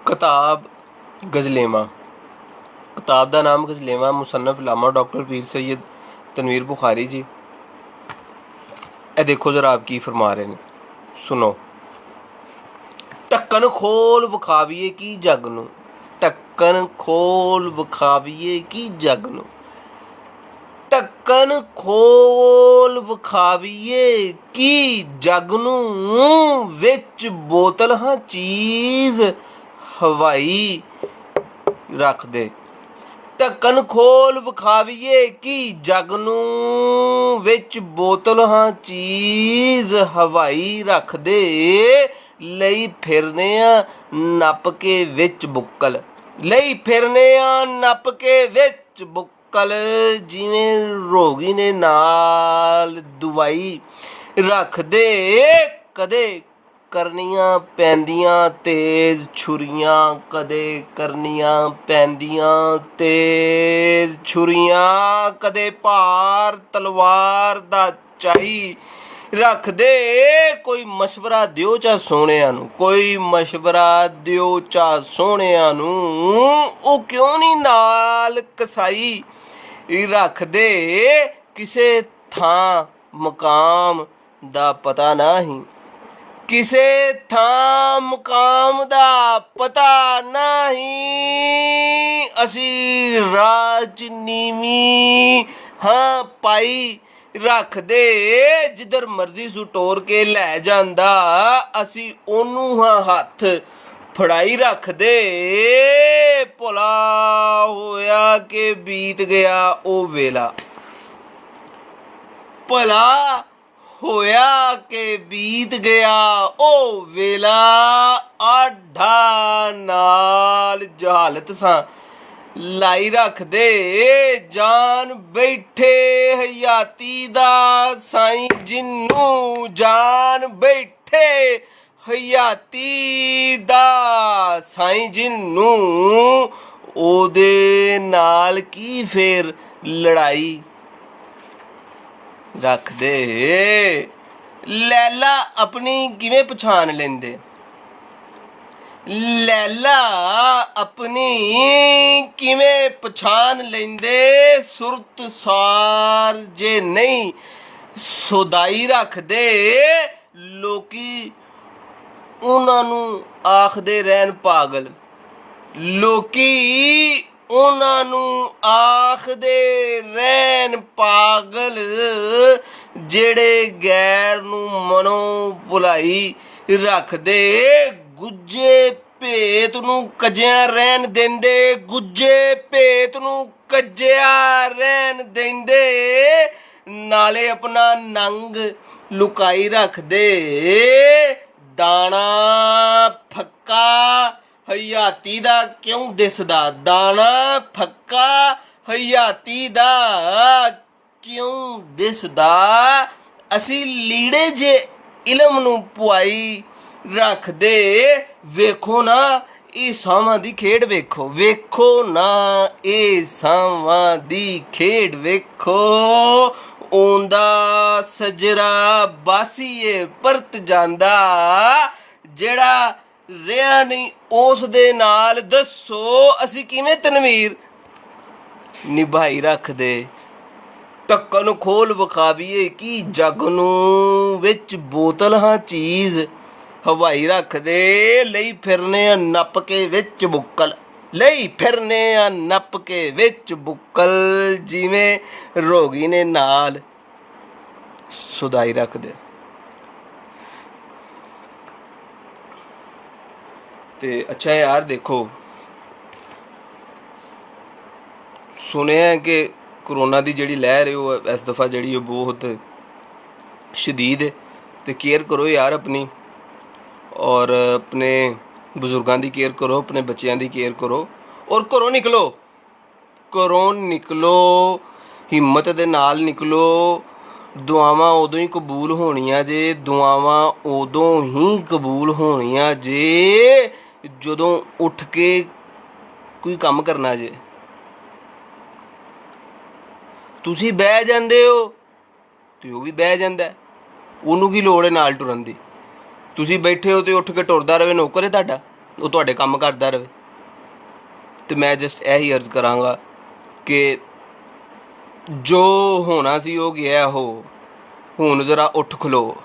किताब गज़लेवां। किताब का नाम गज़लेवां, मुसन्नफ इलामा डॉक्टर पीर सैयद तनवीर बुखारी जी। ए देखो जरा आप की फरमा रहे हैं, सुनो। ढक्कन खोल विखावीए की जग नूं, ढक्कन खोल विखावीए की जग नूं, ढक्कन खोल विखावीए की जग नूं, विच बोतल हां चीज़ हवाई रख दे। ढक्कन खोल विखावीए की जग नूं, विच बोतल हां चीज़ हवाई रख दे। लई फिरने नप के विच बुक्कल, लई फिरने नप के विच बुक्कल, जिवें रोगी ने नाल दवाई रख दे। कदे करनियां पैंदियां तेज छुरियां, कदे करनियां पैंदियां तेज छुरियां, कदे भार तलवार दा चाही रख दे। कोई मशवरा दिओ चा सोहणिया नूं, कोई मशवरा दिओ चा सोहणिया नूं, ओ क्यों नहीं नाल कसाई रख दे। किसे थां मकाम दा पता नहीं, किसे थां मुकाम दा पता नहीं, असी राज नीवी हाँ पाई रख दे। जिधर मर्जी सू टोर के लै जांदा, असी ओनू हाँ हथ फड़ाई रख दे। भला होया के बीत गया ओ वेला, भला होया के बीत गया ओ वेला, आढ़ा नाल जहालत सा लाई रख दे। जान बैठे हयाती दा साईं जिन्नू, जान बैठे हयाती दा साईं जिन्नू, ओदे नाल की फेर लड़ाई रख दे। लैला अपनी किवें पछाण लेंदे, लैला अपनी किवें पछाण लेंदे, सुरत सार जे नहीं सुदाई रख दे। लोकी उन्हां नूं आखदे रहन पागल, लोकी उन्हां नूं आखदे रहन पागल, जेड़े गैर नूं मनो भुलाई रख दे। गुज्जे भेत नूं कज्जिया रहन देंदे, गुज्जे भेत नूं कज्जिया रहन देंदे, नाले अपना नंग लुकाई रख दे। दाना फक्का हयाती दा क्यों दिसदा, दाना फक्का हयाती दा क्यों दिसदा, असी लीड़े जे इलम नूं पुआई रख दे। वेखो ना ਇਹ ਸਾਵਾਂ ਦੀ ਖੇਡ ਵੇਖੋ, ਵੇਖੋ ਨਾ ਇਹ ਸਾਵਾਂ ਦੀ ਖੇਡ ਵੇਖੋ, ਆਉਂਦਾ ਸਜਰਾ ਬਾਸੀਏ ਪਰਤ ਜਾਂਦਾ, ਜਿਹੜਾ ਰਿਹਾ ਨਹੀਂ ਉਸ ਦੇ ਨਾਲ ਦੱਸੋ ਅਸੀਂ ਕਿਵੇਂ ਤਨਵੀਰ ਨਿਭਾਈ ਰੱਖਦੇ। ਢੱਕਣ ਖੋਲ ਵਿਖਾਵੀਏ ਕੀ ਜੱਗ ਨੂੰ, ਵਿੱਚ ਬੋਤਲ ਹਾਂ ਚੀਜ਼ ਹਵਾਈ ਰੱਖ ਦੇ। ਲਈ ਫਿਰਨੇ ਆ ਨੱਪ ਕੇ ਵਿੱਚ ਬੁੱਕਲ, ਲਈ ਫਿਰਨੇ ਆ ਨੱਪ ਕੇ ਵਿੱਚ ਬੁੱਕਲ, ਜਿਵੇਂ ਰੋਗੀ ਨੇ ਨਾਲ ਸੁਦਾਈ ਰੱਖ ਦੇ। ਤੇ ਅੱਛਾ ਯਾਰ ਦੇਖੋ, ਸੁਣਿਆ ਕਿ ਕਰੋਨਾ ਦੀ ਜਿਹੜੀ ਲਹਿਰ ਹੈ ਉਹ ਇਸ ਦਫਾ ਜਿਹੜੀ ਉਹ ਬਹੁਤ ਸ਼ਦੀਦ ਹੈ। ਤੇ ਕੇਅਰ ਕਰੋ ਯਾਰ ਆਪਣੀ, और अपने बजुर्गों की केयर करो, अपने बच्चों की केयर करो, और घरों निकलो, घरों निकलो, हिम्मत दे नाल निकलो। दुआवां उदों ही कबूल होणियां जे, दुआवां उदों ही कबूल होणियां जे जदों उठ के कोई काम करना जे। तुसीं बह जांदे हो ते ओह भी बह जांदा, ओनूं की लोड़ है नाल टुरन दी। ਤੁਸੀਂ ਬੈਠੇ ਹੋ ਤੇ ਉੱਠ ਕੇ ਟੁਰਦਾ ਰਹੇ, ਨੌਕਰ ਹੈ ਤੁਹਾਡਾ। ਉਹ ਤੁਹਾਡੇ ਕੰਮ ਕਰਦਾ ਰਹੇ। ਤੇ ਮੈਂ ਜਸਟ ਇਹੀ ਅਰਜ਼ ਕਰਾਂਗਾ ਕਿ ਜੋ ਹੋਣਾ ਸੀ ਉਹ ਗਿਆ, ਹੁਣ ਜ਼ਰਾ ਉੱਠ ਖਲੋ।